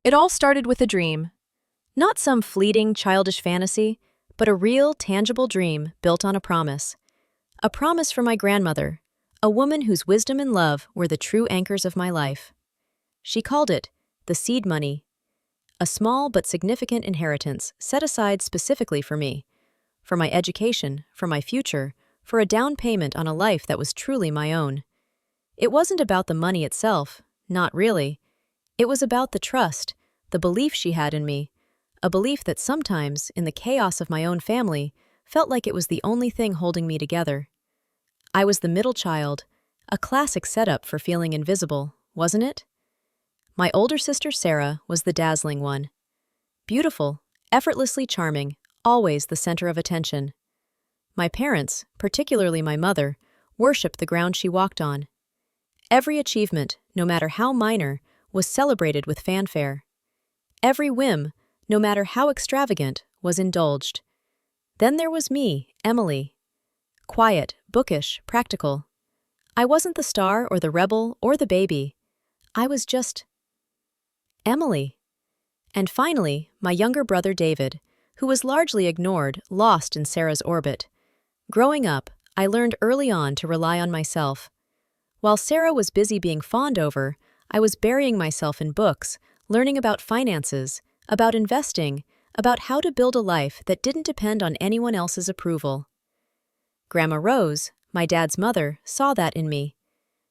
It all started with a dream. Not some fleeting, childish fantasy, but a real, tangible dream built on a promise. A promise from my grandmother, a woman whose wisdom and love were the true anchors of my life. She called it the seed money, a small but significant inheritance set aside specifically for me, for my education, for my future, for a down payment on a life that was truly my own. It wasn't about the money itself, not really. It was about the trust, the belief she had in me, a belief that sometimes, in the chaos of my own family, felt like it was the only thing holding me together. I was the middle child, a classic setup for feeling invisible, wasn't it? My older sister Sarah was the dazzling one. Beautiful, effortlessly charming, always the center of attention. My parents, particularly my mother, worshipped the ground she walked on. Every achievement, no matter how minor, was celebrated with fanfare. Every whim, no matter how extravagant, was indulged. Then there was me, Emily. Quiet, bookish, practical. I wasn't the star or the rebel or the baby. I was just Emily. And finally, my younger brother David, who was largely ignored, lost in Sarah's orbit. Growing up, I learned early on to rely on myself. While Sarah was busy being fawned over, I was burying myself in books, learning about finances, about investing, about how to build a life that didn't depend on anyone else's approval. Grandma Rose, my dad's mother, saw that in me.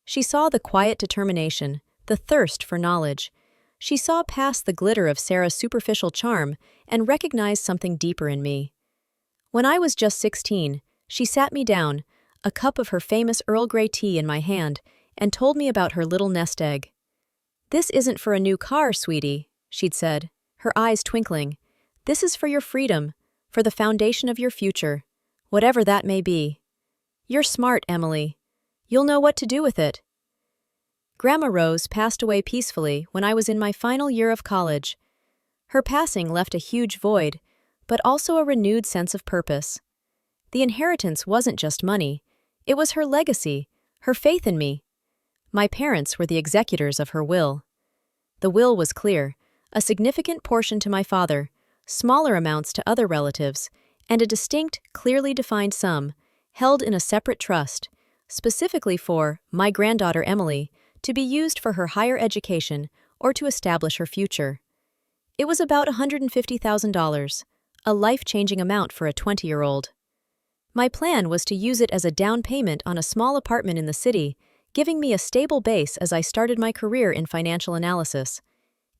She saw the quiet determination, the thirst for knowledge. She saw past the glitter of Sarah's superficial charm and recognized something deeper in me. When I was just 16, she sat me down, a cup of her famous Earl Grey tea in my hand, and told me about her little nest egg. "This isn't for a new car, sweetie," she'd said, her eyes twinkling. "This is for your freedom, for the foundation of your future, whatever that may be. You're smart, Emily. You'll know what to do with it." Grandma Rose passed away peacefully when I was in my final year of college. Her passing left a huge void, but also a renewed sense of purpose. The inheritance wasn't just money. It was her legacy, her faith in me. My parents were the executors of her will. The will was clear, a significant portion to my father, smaller amounts to other relatives, and a distinct, clearly defined sum, held in a separate trust, specifically for my granddaughter Emily, to be used for her higher education or to establish her future. It was about $150,000, a life-changing amount for a 20-year-old. My plan was to use it as a down payment on a small apartment in the city, giving me a stable base as I started my career in financial analysis.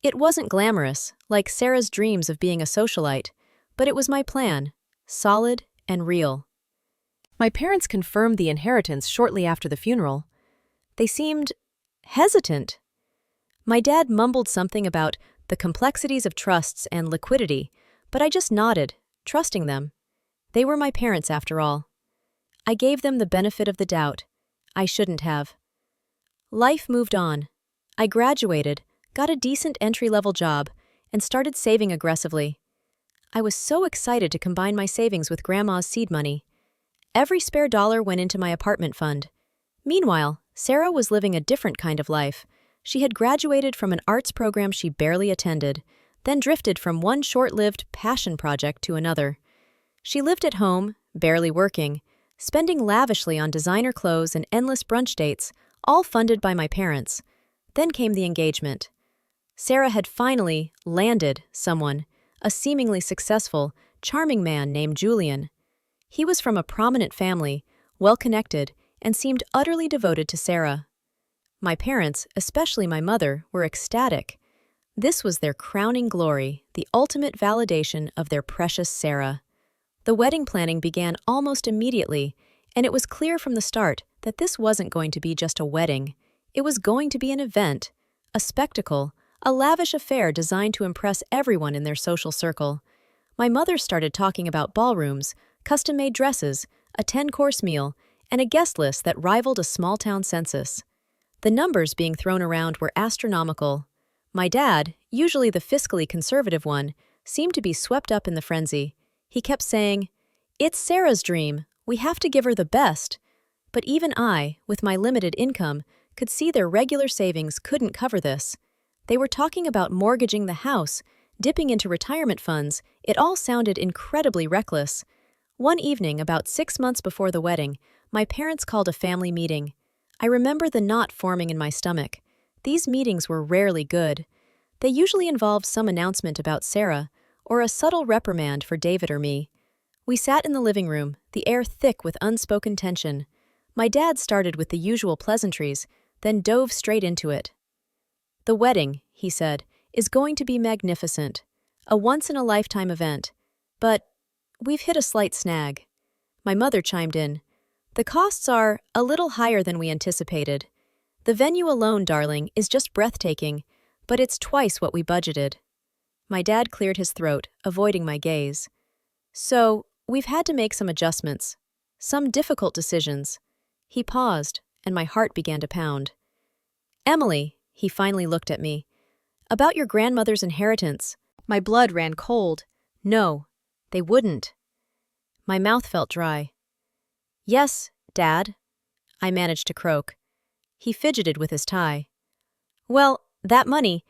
It wasn't glamorous, like Sarah's dreams of being a socialite, but it was my plan, solid and real. My parents confirmed the inheritance shortly after the funeral. They seemed hesitant. My dad mumbled something about the complexities of trusts and liquidity, but I just nodded, trusting them. They were my parents after all. I gave them the benefit of the doubt. I shouldn't have. Life moved on. I graduated, got a decent entry-level job, and started saving aggressively. I was so excited to combine my savings with Grandma's seed money. Every spare dollar went into my apartment fund. Meanwhile, Sarah was living a different kind of life. She had graduated from an arts program she barely attended, then drifted from one short-lived passion project to another. She lived at home, barely working, spending lavishly on designer clothes and endless brunch dates, all funded by my parents. Then came the engagement. Sarah had finally landed someone, a seemingly successful, charming man named Julian. He was from a prominent family, well-connected, and seemed utterly devoted to Sarah. My parents, especially my mother, were ecstatic. This was their crowning glory, the ultimate validation of their precious Sarah. The wedding planning began almost immediately, and it was clear from the start that this wasn't going to be just a wedding. It was going to be an event, a spectacle, a lavish affair designed to impress everyone in their social circle. My mother started talking about ballrooms, custom-made dresses, a 10-course meal, and a guest list that rivaled a small-town census. The numbers being thrown around were astronomical. My dad, usually the fiscally conservative one, seemed to be swept up in the frenzy. He kept saying, "It's Sarah's dream. We have to give her the best." But even I, with my limited income, could see their regular savings couldn't cover this. They were talking about mortgaging the house, dipping into retirement funds. It all sounded incredibly reckless. One evening, about 6 months before the wedding, my parents called a family meeting. I remember the knot forming in my stomach. These meetings were rarely good. They usually involved some announcement about Sarah, or a subtle reprimand for David or me. We sat in the living room, the air thick with unspoken tension. My dad started with the usual pleasantries, then dove straight into it. "The wedding," he said, "is going to be magnificent. A once-in-a-lifetime event. But we've hit a slight snag." My mother chimed in. "The costs are a little higher than we anticipated. The venue alone, darling, is just breathtaking, but it's twice what we budgeted." My dad cleared his throat, avoiding my gaze. "So, we've had to make some adjustments. Some difficult decisions." He paused, and my heart began to pound. "Emily," he finally looked at me, "about your grandmother's inheritance." My blood ran cold. "No, they wouldn't." My mouth felt dry. "Yes, Dad," I managed to croak. He fidgeted with his tie. "Well, that money,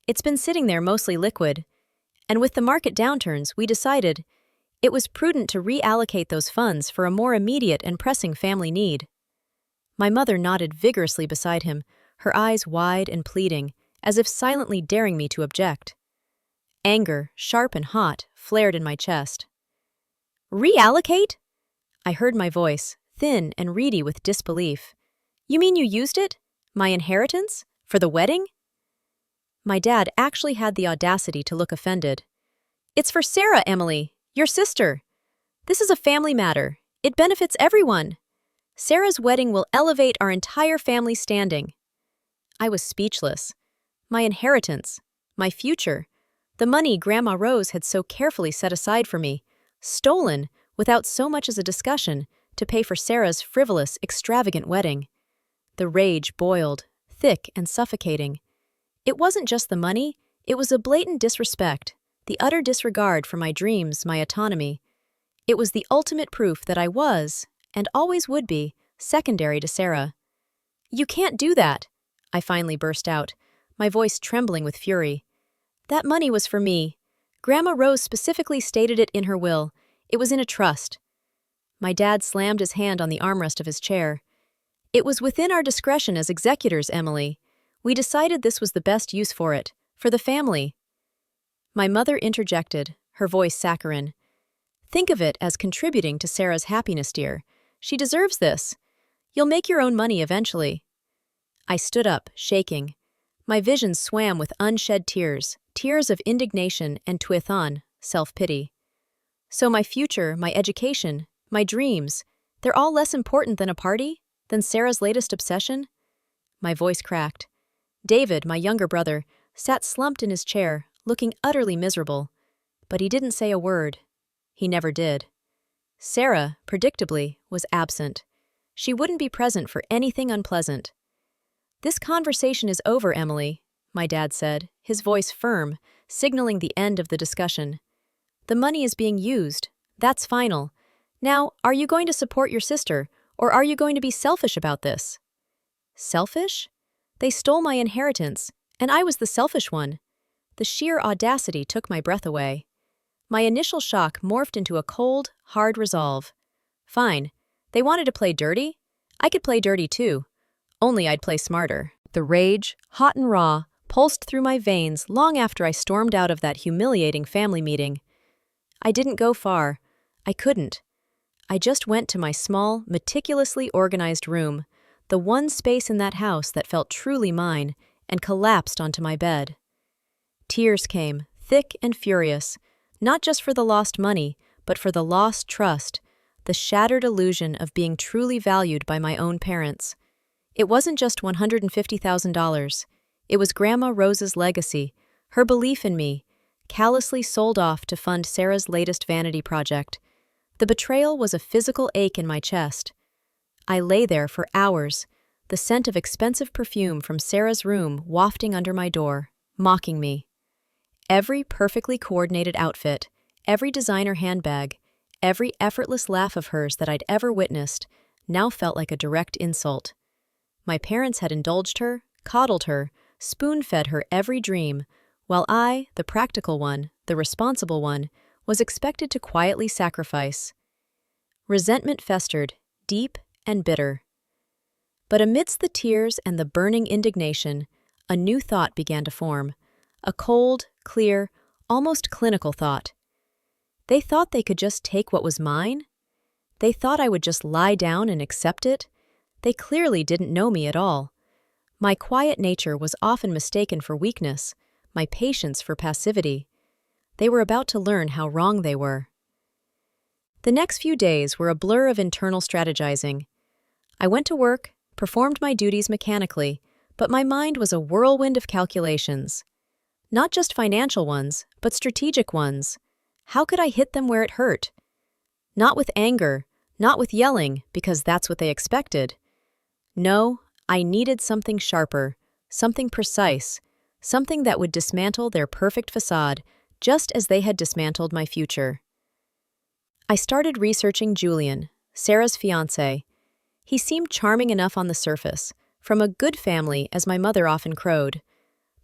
it's been sitting there mostly liquid. And with the market downturns, we decided it was prudent to reallocate those funds for a more immediate and pressing family need." My mother nodded vigorously beside him, her eyes wide and pleading, as if silently daring me to object. Anger, sharp and hot, flared in my chest. "Reallocate?" I heard my voice, thin and reedy with disbelief. "You mean you used it? My inheritance? For the wedding?" My dad actually had the audacity to look offended. "It's for Sarah, Emily, your sister. This is a family matter. It benefits everyone. Sarah's wedding will elevate our entire family standing." I was speechless. My inheritance, my future, the money Grandma Rose had so carefully set aside for me, stolen, without so much as a discussion, to pay for Sarah's frivolous, extravagant wedding. The rage boiled, thick and suffocating. It wasn't just the money, it was a blatant disrespect, the utter disregard for my dreams, my autonomy. It was the ultimate proof that I was, and always would be, secondary to Sarah. "You can't do that," I finally burst out, my voice trembling with fury. "That money was for me. Grandma Rose specifically stated it in her will. It was in a trust." My dad slammed his hand on the armrest of his chair. "It was within our discretion as executors, Emily. We decided this was the best use for it, for the family." My mother interjected, her voice saccharine. "Think of it as contributing to Sarah's happiness, dear. She deserves this. You'll make your own money eventually." I stood up, shaking. My vision swam with unshed tears, tears of indignation and twithon, self-pity. "So my future, my education, my dreams, they're all less important than a party? Than Sarah's latest obsession?" My voice cracked. David, my younger brother, sat slumped in his chair, looking utterly miserable. But he didn't say a word. He never did. Sarah, predictably, was absent. She wouldn't be present for anything unpleasant. "This conversation is over, Emily," my dad said, his voice firm, signaling the end of the discussion. "The money is being used. That's final. Now, are you going to support your sister, or are you going to be selfish about this?" Selfish? They stole my inheritance, and I was the selfish one. The sheer audacity took my breath away. My initial shock morphed into a cold, hard resolve. Fine. They wanted to play dirty? I could play dirty too. Only I'd play smarter. The rage, hot and raw, pulsed through my veins long after I stormed out of that humiliating family meeting. I didn't go far. I couldn't. I just went to my small, meticulously organized room, the one space in that house that felt truly mine, and collapsed onto my bed. Tears came, thick and furious, not just for the lost money, but for the lost trust, the shattered illusion of being truly valued by my own parents. It wasn't just $150,000. It was Grandma Rose's legacy, her belief in me, callously sold off to fund Sarah's latest vanity project. The betrayal was a physical ache in my chest. I lay there for hours, the scent of expensive perfume from Sarah's room wafting under my door, mocking me. Every perfectly coordinated outfit, every designer handbag, every effortless laugh of hers that I'd ever witnessed now felt like a direct insult. My parents had indulged her, coddled her, spoon-fed her every dream, while I, the practical one, the responsible one, was expected to quietly sacrifice. Resentment festered, deep and bitter. But amidst the tears and the burning indignation, a new thought began to form, a cold, clear, almost clinical thought. They thought they could just take what was mine? They thought I would just lie down and accept it? They clearly didn't know me at all. My quiet nature was often mistaken for weakness, my patience for passivity. They were about to learn how wrong they were. The next few days were a blur of internal strategizing. I went to work, performed my duties mechanically, but my mind was a whirlwind of calculations. Not just financial ones, but strategic ones. How could I hit them where it hurt? Not with anger, not with yelling, because that's what they expected. No, I needed something sharper, something precise, something that would dismantle their perfect facade, just as they had dismantled my future. I started researching Julian, Sarah's fiancé. He seemed charming enough on the surface, from a good family as my mother often crowed.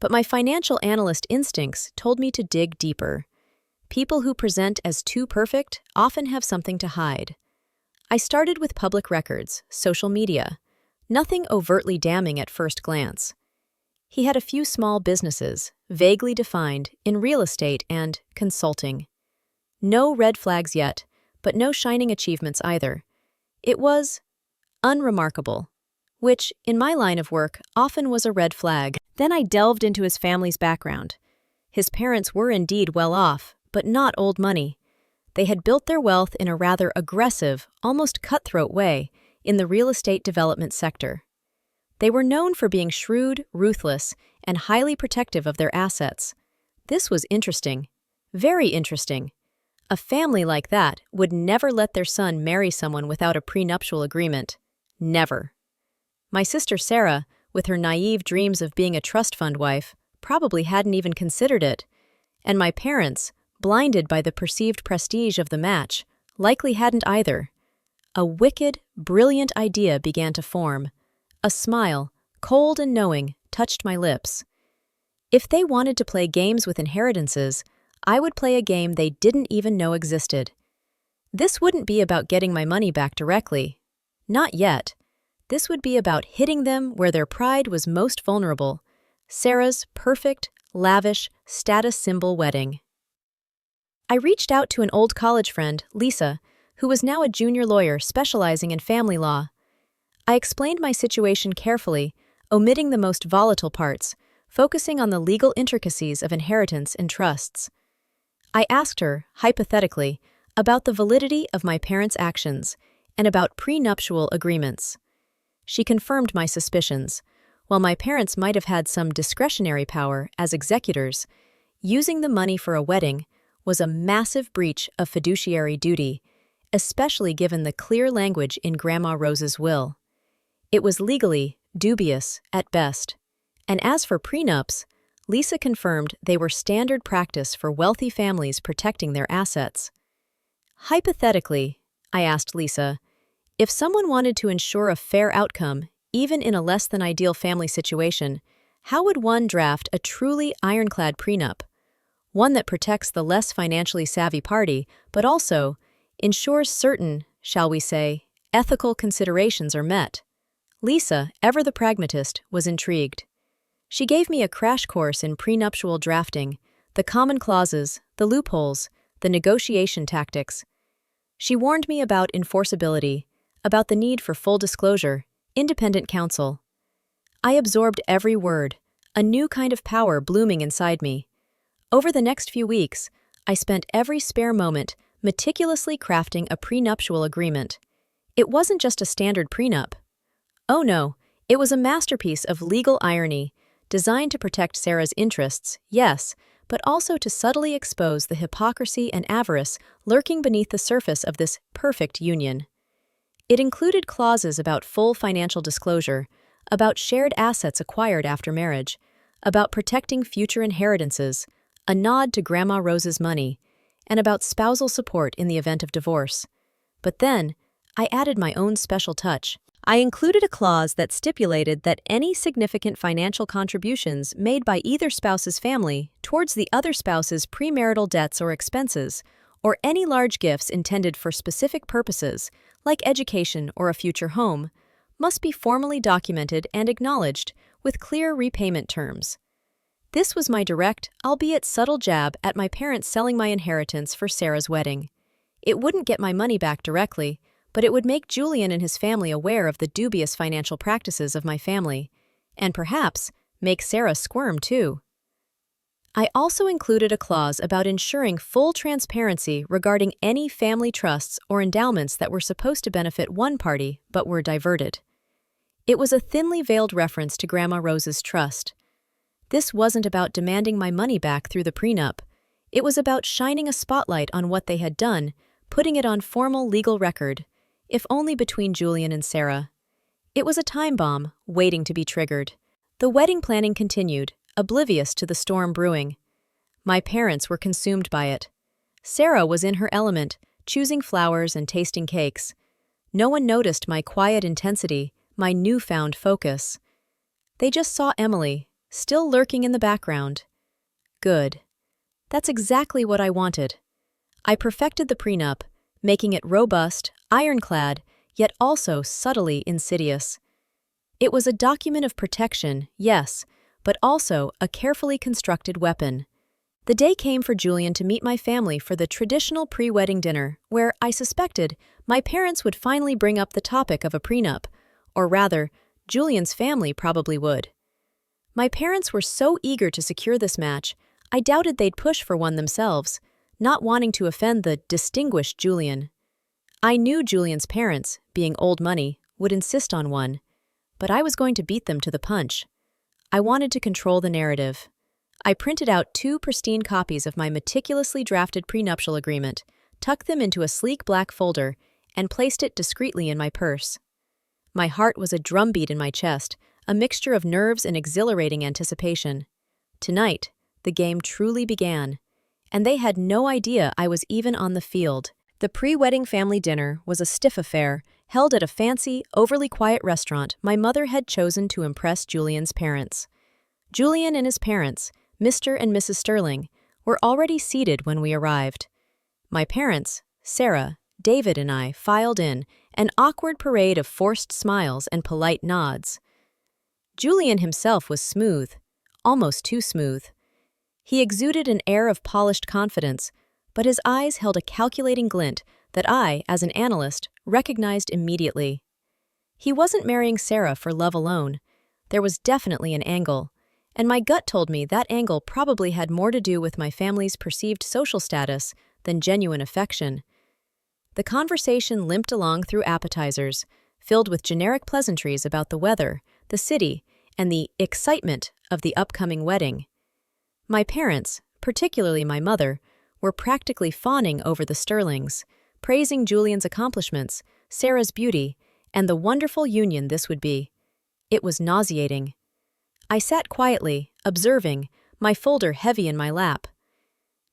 But my financial analyst instincts told me to dig deeper. People who present as too perfect often have something to hide. I started with public records, social media. Nothing overtly damning at first glance. He had a few small businesses, vaguely defined, in real estate and consulting. No red flags yet, but no shining achievements either. It was unremarkable, which, in my line of work, often was a red flag. Then I delved into his family's background. His parents were indeed well off, but not old money. They had built their wealth in a rather aggressive, almost cutthroat way in the real estate development sector. They were known for being shrewd, ruthless, and highly protective of their assets. This was interesting. Very interesting. A family like that would never let their son marry someone without a prenuptial agreement. Never. My sister Sarah, with her naive dreams of being a trust fund wife, probably hadn't even considered it. And my parents, blinded by the perceived prestige of the match, likely hadn't either. A wicked, brilliant idea began to form. A smile, cold and knowing, touched my lips. If they wanted to play games with inheritances, I would play a game they didn't even know existed. This wouldn't be about getting my money back directly. Not yet. This would be about hitting them where their pride was most vulnerable. Sarah's perfect, lavish, status symbol wedding. I reached out to an old college friend, Lisa, who was now a junior lawyer specializing in family law. I explained my situation carefully, omitting the most volatile parts, focusing on the legal intricacies of inheritance and trusts. I asked her, hypothetically, about the validity of my parents' actions and about prenuptial agreements. She confirmed my suspicions. While my parents might have had some discretionary power as executors, using the money for a wedding was a massive breach of fiduciary duty, especially given the clear language in Grandma Rose's will. It was legally dubious at best. And as for prenups, Lisa confirmed they were standard practice for wealthy families protecting their assets. Hypothetically, I asked Lisa, if someone wanted to ensure a fair outcome, even in a less-than-ideal family situation, how would one draft a truly ironclad prenup? One that protects the less financially savvy party, but also ensures certain, shall we say, ethical considerations are met. Lisa, ever the pragmatist, was intrigued. She gave me a crash course in prenuptial drafting, the common clauses, the loopholes, the negotiation tactics. She warned me about enforceability, about the need for full disclosure, independent counsel. I absorbed every word, a new kind of power blooming inside me. Over the next few weeks, I spent every spare moment meticulously crafting a prenuptial agreement. It wasn't just a standard prenup. Oh no, it was a masterpiece of legal irony, designed to protect Sarah's interests, yes, but also to subtly expose the hypocrisy and avarice lurking beneath the surface of this perfect union. It included clauses about full financial disclosure, about shared assets acquired after marriage, about protecting future inheritances, a nod to Grandma Rose's money, and about spousal support in the event of divorce. But then, I added my own special touch. I included a clause that stipulated that any significant financial contributions made by either spouse's family towards the other spouse's premarital debts or expenses, or any large gifts intended for specific purposes, like education or a future home, must be formally documented and acknowledged with clear repayment terms. This was my direct, albeit subtle jab at my parents selling my inheritance for Sarah's wedding. It wouldn't get my money back directly, but it would make Julian and his family aware of the dubious financial practices of my family, and perhaps make Sarah squirm too. I also included a clause about ensuring full transparency regarding any family trusts or endowments that were supposed to benefit one party but were diverted. It was a thinly veiled reference to Grandma Rose's trust. This wasn't about demanding my money back through the prenup. It was about shining a spotlight on what they had done, putting it on formal legal record, if only between Julian and Sarah. It was a time bomb, waiting to be triggered. The wedding planning continued, oblivious to the storm brewing. My parents were consumed by it. Sarah was in her element, choosing flowers and tasting cakes. No one noticed my quiet intensity, my newfound focus. They just saw Emily, still lurking in the background. Good. That's exactly what I wanted. I perfected the prenup, making it robust, ironclad, yet also subtly insidious. It was a document of protection, yes, but also a carefully constructed weapon. The day came for Julian to meet my family for the traditional pre-wedding dinner, where, I suspected, my parents would finally bring up the topic of a prenup, or rather, Julian's family probably would. My parents were so eager to secure this match, I doubted they'd push for one themselves, not wanting to offend the distinguished Julian. I knew Julian's parents, being old money, would insist on one, but I was going to beat them to the punch. I wanted to control the narrative. I printed out 2 pristine copies of my meticulously drafted prenuptial agreement, tucked them into a sleek black folder, and placed it discreetly in my purse. My heart was a drumbeat in my chest, a mixture of nerves and exhilarating anticipation. Tonight, the game truly began, and they had no idea I was even on the field. The pre-wedding family dinner was a stiff affair, held at a fancy, overly quiet restaurant my mother had chosen to impress Julian's parents. Julian and his parents, Mr. and Mrs. Sterling, were already seated when we arrived. My parents, Sarah, David, and I filed in, an awkward parade of forced smiles and polite nods. Julian himself was smooth, almost too smooth. He exuded an air of polished confidence, but his eyes held a calculating glint that I, as an analyst, recognized immediately. He wasn't marrying Sarah for love alone. There was definitely an angle, and my gut told me that angle probably had more to do with my family's perceived social status than genuine affection. The conversation limped along through appetizers, filled with generic pleasantries about the weather, the city, and the excitement of the upcoming wedding. My parents, particularly my mother, were practically fawning over the Sterlings, praising Julian's accomplishments, Sarah's beauty, and the wonderful union this would be. It was nauseating. I sat quietly, observing, my folder heavy in my lap.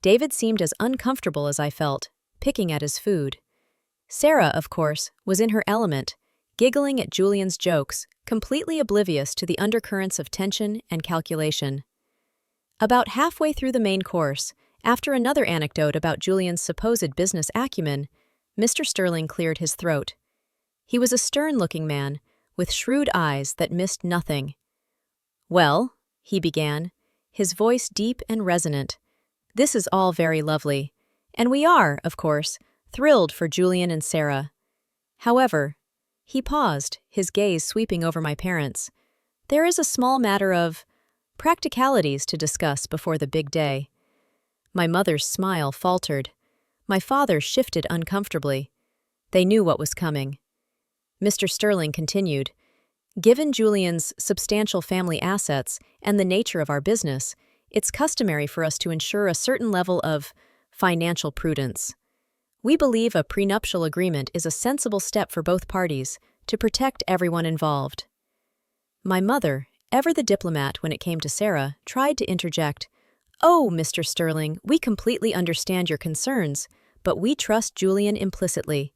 David seemed as uncomfortable as I felt, picking at his food. Sarah, of course, was in her element, giggling at Julian's jokes, completely oblivious to the undercurrents of tension and calculation. About halfway through the main course, after another anecdote about Julian's supposed business acumen, Mr. Sterling cleared his throat. He was a stern-looking man, with shrewd eyes that missed nothing. "Well," he began, his voice deep and resonant, "this is all very lovely, and we are, of course, thrilled for Julian and Sarah. However," he paused, his gaze sweeping over my parents, "there is a small matter of practicalities to discuss before the big day." My mother's smile faltered. My father shifted uncomfortably. They knew what was coming. Mr. Sterling continued, "Given Julian's substantial family assets and the nature of our business, it's customary for us to ensure a certain level of financial prudence. We believe a prenuptial agreement is a sensible step for both parties to protect everyone involved." My mother, ever the diplomat when it came to Sarah, tried to interject, "Oh, Mr. Sterling, we completely understand your concerns, but we trust Julian implicitly.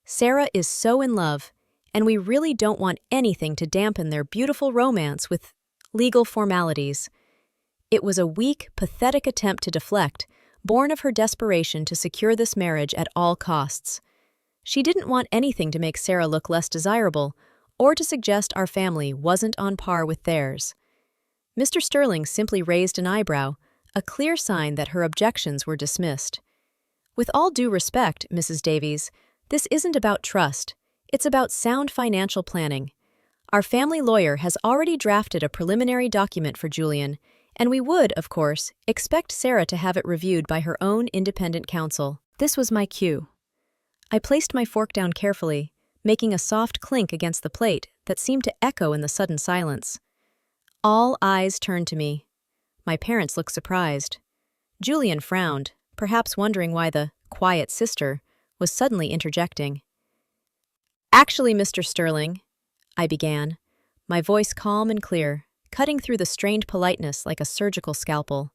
Sarah is so in love, and we really don't want anything to dampen their beautiful romance with legal formalities. It was a weak, pathetic attempt to deflect, born of her desperation to secure this marriage at all costs. She didn't want anything to make Sarah look less desirable, or to suggest our family wasn't on par with theirs. Mr. Sterling simply raised an eyebrow, a clear sign that her objections were dismissed. With all due respect, Mrs. Davies, this isn't about trust, it's about sound financial planning. Our family lawyer has already drafted a preliminary document for Julian, and we would, of course, expect Sarah to have it reviewed by her own independent counsel. This was my cue. I placed my fork down carefully, making a soft clink against the plate that seemed to echo in the sudden silence. All eyes turned to me. My parents looked surprised. Julian frowned, perhaps wondering why the quiet sister was suddenly interjecting. "Actually, Mr. Sterling," I began, my voice calm and clear, cutting through the strained politeness like a surgical scalpel.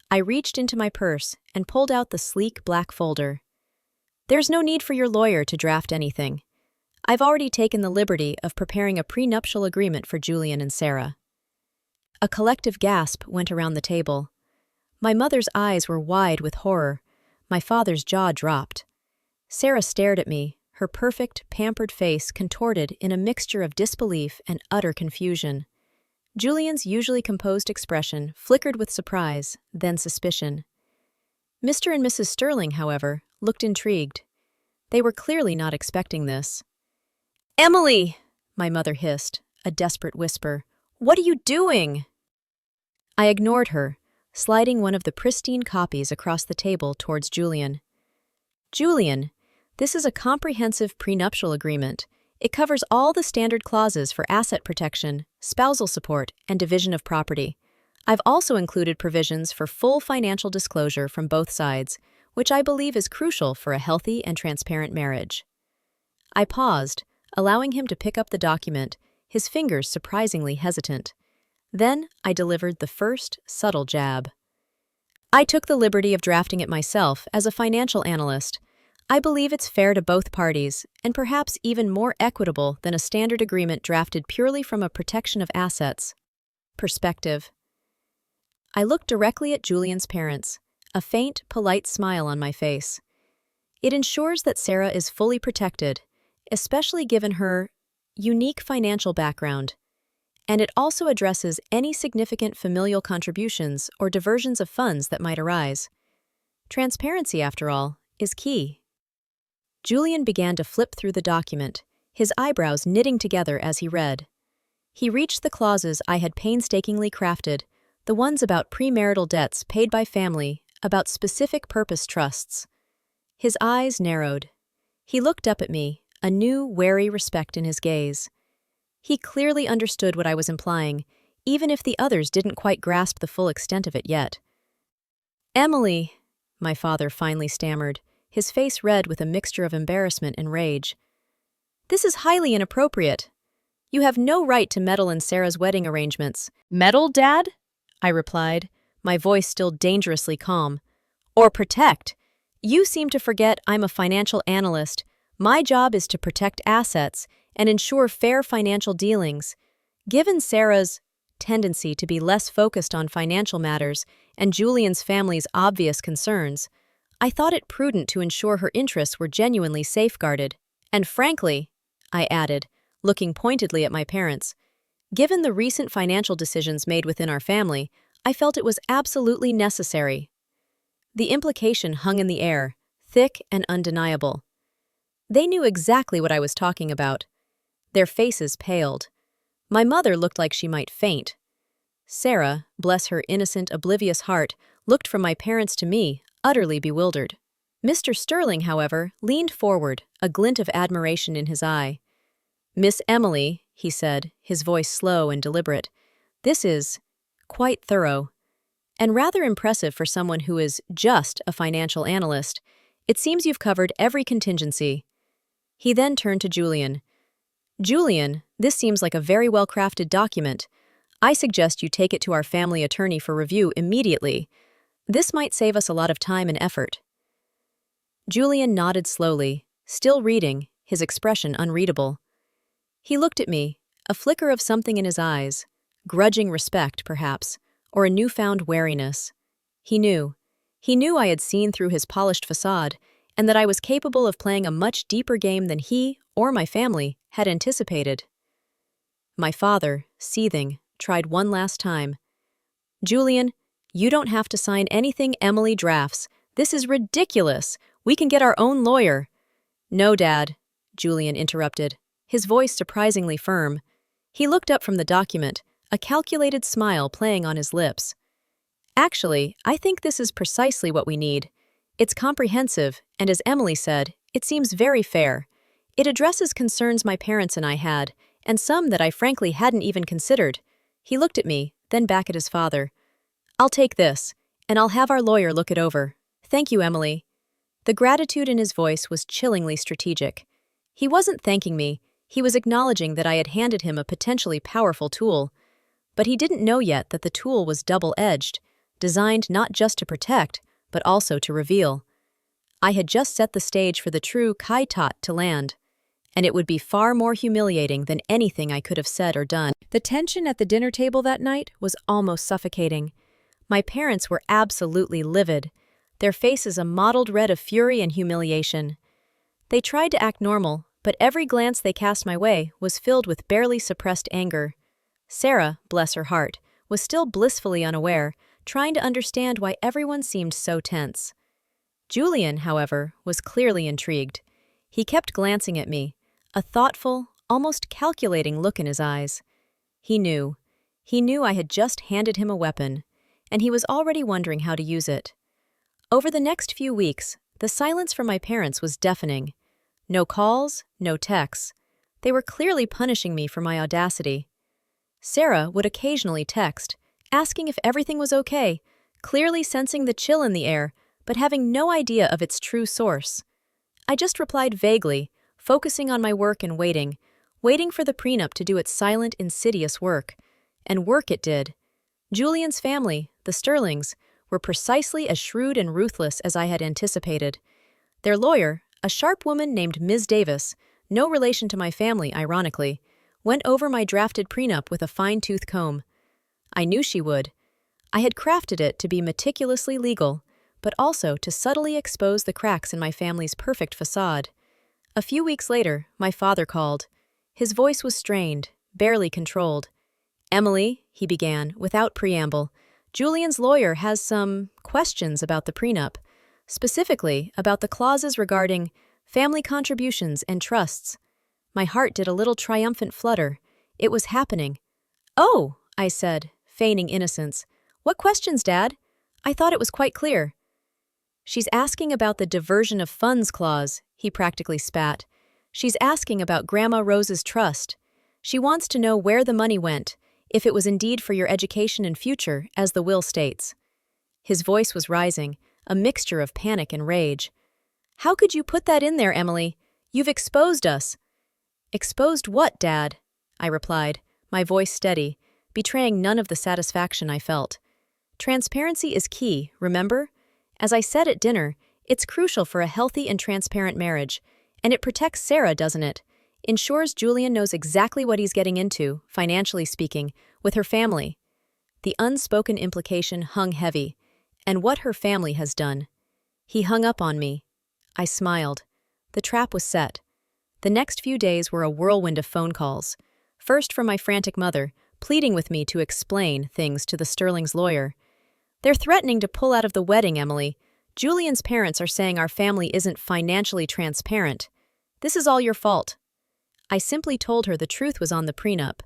I reached into my purse and pulled out the sleek black folder. "There's no need for your lawyer to draft anything. I've already taken the liberty of preparing a prenuptial agreement for Julian and Sarah." A collective gasp went around the table. My mother's eyes were wide with horror. My father's jaw dropped. Sarah stared at me, her perfect, pampered face contorted in a mixture of disbelief and utter confusion. Julian's usually composed expression flickered with surprise, then suspicion. Mr. and Mrs. Sterling, however, looked intrigued. They were clearly not expecting this. "Emily!" my mother hissed, a desperate whisper. "What are you doing?" I ignored her, sliding one of the pristine copies across the table towards Julian. "Julian, this is a comprehensive prenuptial agreement. It covers all the standard clauses for asset protection, spousal support, and division of property. I've also included provisions for full financial disclosure from both sides, which I believe is crucial for a healthy and transparent marriage." I paused, allowing him to pick up the document, his fingers surprisingly hesitant. Then I delivered the first subtle jab. "I took the liberty of drafting it myself as a financial analyst. I believe it's fair to both parties, and perhaps even more equitable than a standard agreement drafted purely from a protection of assets perspective." I looked directly at Julian's parents, a faint, polite smile on my face. It ensures that Sarah is fully protected, especially given her unique financial background, and it also addresses any significant familial contributions or diversions of funds that might arise. Transparency, after all, is key. Julian began to flip through the document, his eyebrows knitting together as he read. He reached the clauses I had painstakingly crafted, the ones about premarital debts paid by family, about specific purpose trusts. His eyes narrowed. He looked up at me, a new, wary respect in his gaze. He clearly understood what I was implying, even if the others didn't quite grasp the full extent of it yet. "Emily," my father finally stammered, his face red with a mixture of embarrassment and rage. "This is highly inappropriate. You have no right to meddle in Sarah's wedding arrangements." "Meddle, Dad?" I replied, my voice still dangerously calm. "Or protect. You seem to forget I'm a financial analyst. My job is to protect assets and ensure fair financial dealings. Given Sarah's tendency to be less focused on financial matters and Julian's family's obvious concerns, I thought it prudent to ensure her interests were genuinely safeguarded. And frankly," I added, looking pointedly at my parents, "given the recent financial decisions made within our family, I felt it was absolutely necessary." The implication hung in the air, thick and undeniable. They knew exactly what I was talking about. Their faces paled. My mother looked like she might faint. Sarah, bless her innocent, oblivious heart, looked from my parents to me, utterly bewildered. Mr. Sterling, however, leaned forward, a glint of admiration in his eye. "Miss Emily," he said, his voice slow and deliberate, "this is quite thorough, and rather impressive for someone who is just a financial analyst. It seems you've covered every contingency." He then turned to Julian. "Julian, this seems like a very well-crafted document. I suggest you take it to our family attorney for review immediately. This might save us a lot of time and effort." Julian nodded slowly, still reading, his expression unreadable. He looked at me, a flicker of something in his eyes, grudging respect, perhaps, or a newfound wariness. He knew. He knew I had seen through his polished facade, and that I was capable of playing a much deeper game than he, or my family, had anticipated. My father, seething, tried one last time. "Julian, you don't have to sign anything Emily drafts. This is ridiculous. We can get our own lawyer." "No, Dad," Julian interrupted, his voice surprisingly firm. He looked up from the document, a calculated smile playing on his lips. "Actually, I think this is precisely what we need. It's comprehensive, and as Emily said, it seems very fair. It addresses concerns my parents and I had, and some that I frankly hadn't even considered." He looked at me, then back at his father. "I'll take this, and I'll have our lawyer look it over. Thank you, Emily." The gratitude in his voice was chillingly strategic. He wasn't thanking me, he was acknowledging that I had handed him a potentially powerful tool. But he didn't know yet that the tool was double-edged, designed not just to protect, but also to reveal. I had just set the stage for the true Kai-Tot to land, and it would be far more humiliating than anything I could have said or done. The tension at the dinner table that night was almost suffocating. My parents were absolutely livid, their faces a mottled red of fury and humiliation. They tried to act normal, but every glance they cast my way was filled with barely suppressed anger. Sarah, bless her heart, was still blissfully unaware, trying to understand why everyone seemed so tense. Julian, however, was clearly intrigued. He kept glancing at me, a thoughtful, almost calculating look in his eyes. He knew. He knew I had just handed him a weapon, and he was already wondering how to use it. Over the next few weeks, the silence from my parents was deafening. No calls, no texts. They were clearly punishing me for my audacity. Sarah would occasionally text, asking if everything was okay, clearly sensing the chill in the air, but having no idea of its true source. I just replied vaguely, focusing on my work and waiting for the prenup to do its silent, insidious work. And work it did. Julian's family, the Sterlings, were precisely as shrewd and ruthless as I had anticipated. Their lawyer, a sharp woman named Ms. Davis, no relation to my family, ironically, went over my drafted prenup with a fine-tooth comb. I knew she would. I had crafted it to be meticulously legal, but also to subtly expose the cracks in my family's perfect facade. A few weeks later, my father called. His voice was strained, barely controlled. "Emily," he began, without preamble, "Julian's lawyer has some questions about the prenup, specifically about the clauses regarding family contributions and trusts." My heart did a little triumphant flutter. It was happening. "Oh," I said, feigning innocence. "What questions, Dad? I thought it was quite clear." "She's asking about the diversion of funds clause," he practically spat. "She's asking about Grandma Rose's trust. She wants to know where the money went, if it was indeed for your education and future, as the will states." His voice was rising, a mixture of panic and rage. "How could you put that in there, Emily? You've exposed us." "Exposed what, Dad?" I replied, my voice steady, betraying none of the satisfaction I felt. "Transparency is key, remember? As I said at dinner, it's crucial for a healthy and transparent marriage, and it protects Sarah, doesn't it? Ensures Julian knows exactly what he's getting into, financially speaking, with her family." The unspoken implication hung heavy, and what her family has done. He hung up on me. I smiled. The trap was set. The next few days were a whirlwind of phone calls. First from my frantic mother, pleading with me to explain things to the Sterling's lawyer. "They're threatening to pull out of the wedding, Emily. Julian's parents are saying our family isn't financially transparent. This is all your fault." I simply told her the truth was on the prenup,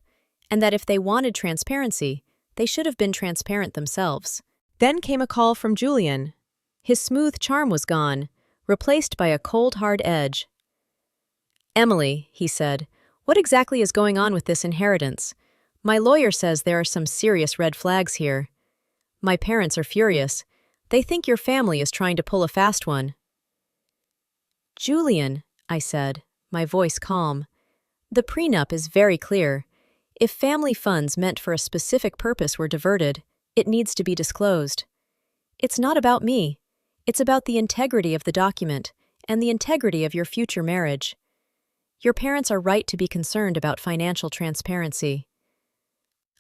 and that if they wanted transparency, they should have been transparent themselves. Then came a call from Julian. His smooth charm was gone, replaced by a cold, hard edge. "Emily," he said, "what exactly is going on with this inheritance? My lawyer says there are some serious red flags here. My parents are furious. They think your family is trying to pull a fast one." "Julian," I said, my voice calm, "the prenup is very clear. If family funds meant for a specific purpose were diverted, it needs to be disclosed. It's not about me. It's about the integrity of the document and the integrity of your future marriage." Your parents are right to be concerned about financial transparency."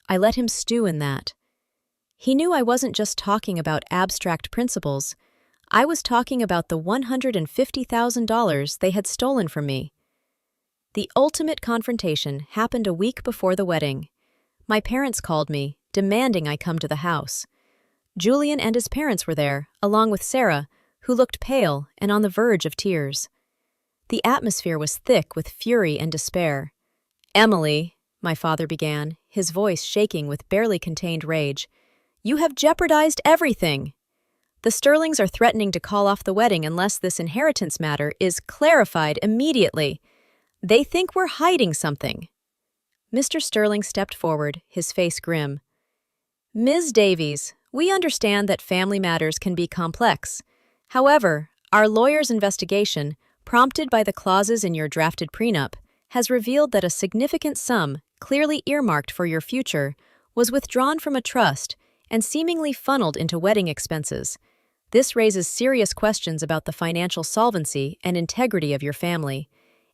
I let him stew in that. He knew I wasn't just talking about abstract principles. I was talking about the $150,000 they had stolen from me. The ultimate confrontation happened a week before the wedding. My parents called me, demanding I come to the house. Julian and his parents were there, along with Sarah, who looked pale and on the verge of tears. The atmosphere was thick with fury and despair. "Emily," my father began, his voice shaking with barely contained rage, "you have jeopardized everything. The Sterlings are threatening to call off the wedding unless this inheritance matter is clarified immediately. They think we're hiding something." Mr. Sterling stepped forward, his face grim. "Ms. Davies, we understand that family matters can be complex. However, our lawyer's investigation, prompted by the clauses in your drafted prenup, has revealed that a significant sum, clearly earmarked for your future, was withdrawn from a trust and seemingly funneled into wedding expenses. This raises serious questions about the financial solvency and integrity of your family,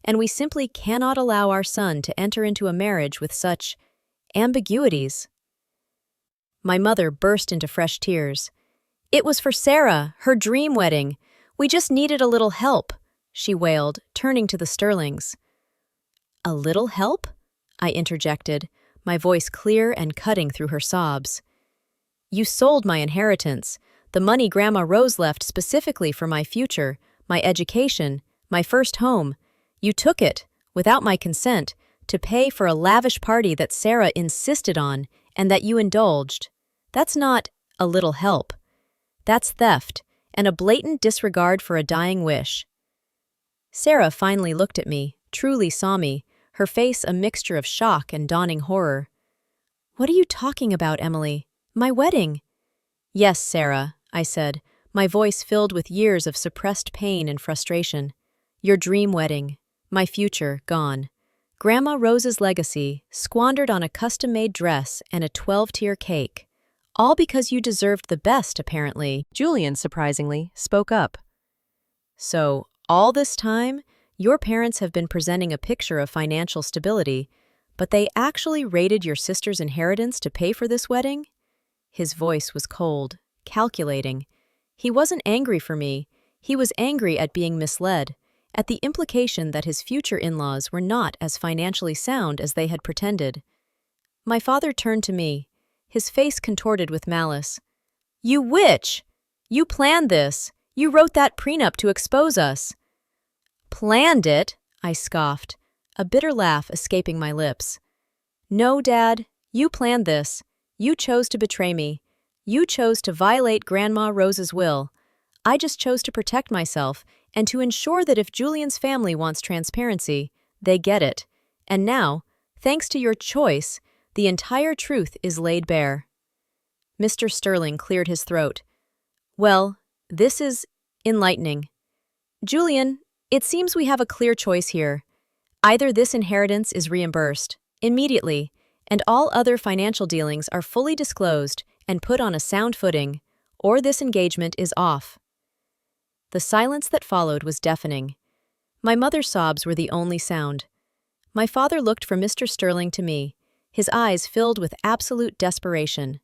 and we simply cannot allow our son to enter into a marriage with such ambiguities." My mother burst into fresh tears. "It was for Sarah, her dream wedding. We just needed a little help," she wailed, turning to the Sterlings. "A little help?" I interjected, my voice clear and cutting through her sobs. "You sold my inheritance, the money Grandma Rose left specifically for my future, my education, my first home. You took it, without my consent, to pay for a lavish party that Sarah insisted on and that you indulged. That's not a little help. That's theft and a blatant disregard for a dying wish." Sarah finally looked at me, truly saw me, her face a mixture of shock and dawning horror. "What are you talking about, Emily? My wedding?" "Yes, Sarah," I said, my voice filled with years of suppressed pain and frustration. "Your dream wedding. My future gone. Grandma Rose's legacy squandered on a custom-made dress and a 12-tier cake. All because you deserved the best, apparently." Julian, surprisingly, spoke up. "So, all this time, your parents have been presenting a picture of financial stability, but they actually raided your sister's inheritance to pay for this wedding?" His voice was cold, calculating. He wasn't angry for me. He was angry at being misled, at the implication that his future in-laws were not as financially sound as they had pretended. My father turned to me, his face contorted with malice. "You witch! You planned this! You wrote that prenup to expose us!" "Planned it?" I scoffed, a bitter laugh escaping my lips. "No, Dad, you planned this. You chose to betray me. You chose to violate Grandma Rose's will. I just chose to protect myself and to ensure that if Julian's family wants transparency, they get it. And now, thanks to your choice, the entire truth is laid bare." Mr. Sterling cleared his throat. "Well, this is enlightening. Julian, it seems we have a clear choice here. Either this inheritance is reimbursed, immediately, and all other financial dealings are fully disclosed and put on a sound footing, or this engagement is off." The silence that followed was deafening. My mother's sobs were the only sound. My father looked from Mr. Sterling to me, his eyes filled with absolute desperation.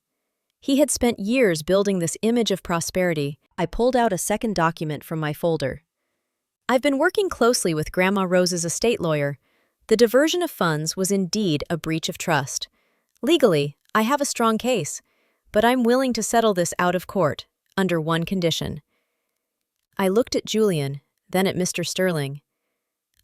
He had spent years building this image of prosperity. I pulled out a second document from my folder. "I've been working closely with Grandma Rose's estate lawyer. The diversion of funds was indeed a breach of trust. Legally, I have a strong case, but I'm willing to settle this out of court, under one condition." I looked at Julian, then at Mr. Sterling.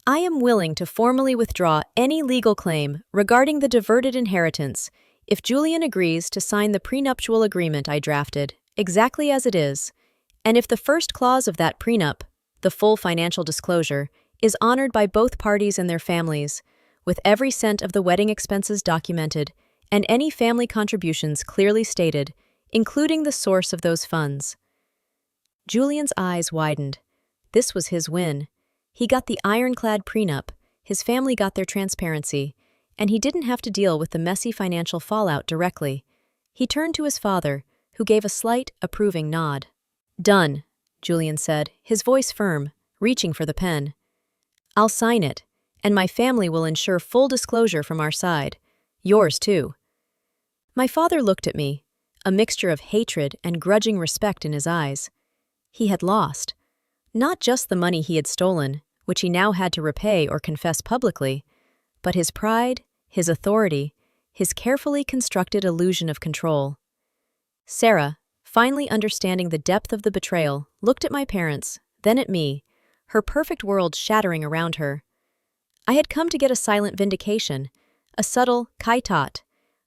"I am willing to formally withdraw any legal claim regarding the diverted inheritance if Julian agrees to sign the prenuptial agreement I drafted, exactly as it is, and if the first clause of that prenup, the full financial disclosure, is honored by both parties and their families, with every cent of the wedding expenses documented and any family contributions clearly stated, including the source of those funds." Julian's eyes widened. This was his win. He got the ironclad prenup, his family got their transparency, and he didn't have to deal with the messy financial fallout directly. He turned to his father, who gave a slight, approving nod. "Done," Julian said, his voice firm, reaching for the pen. "I'll sign it, and my family will ensure full disclosure from our side. Yours, too." My father looked at me, a mixture of hatred and grudging respect in his eyes. He had lost. Not just the money he had stolen, which he now had to repay or confess publicly, but his pride, his authority, his carefully constructed illusion of control. Sarah, finally understanding the depth of the betrayal, looked at my parents, then at me, her perfect world shattering around her. I had come to get a silent vindication, a subtle kaitat,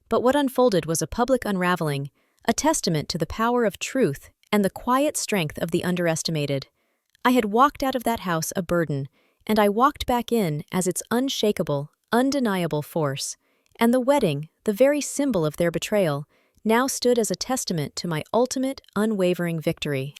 but what unfolded was a public unraveling, a testament to the power of truth and the quiet strength of the underestimated. I had walked out of that house a burden, and I walked back in as its unshakable, undeniable force, and the wedding, the very symbol of their betrayal, now stood as a testament to my ultimate, unwavering victory.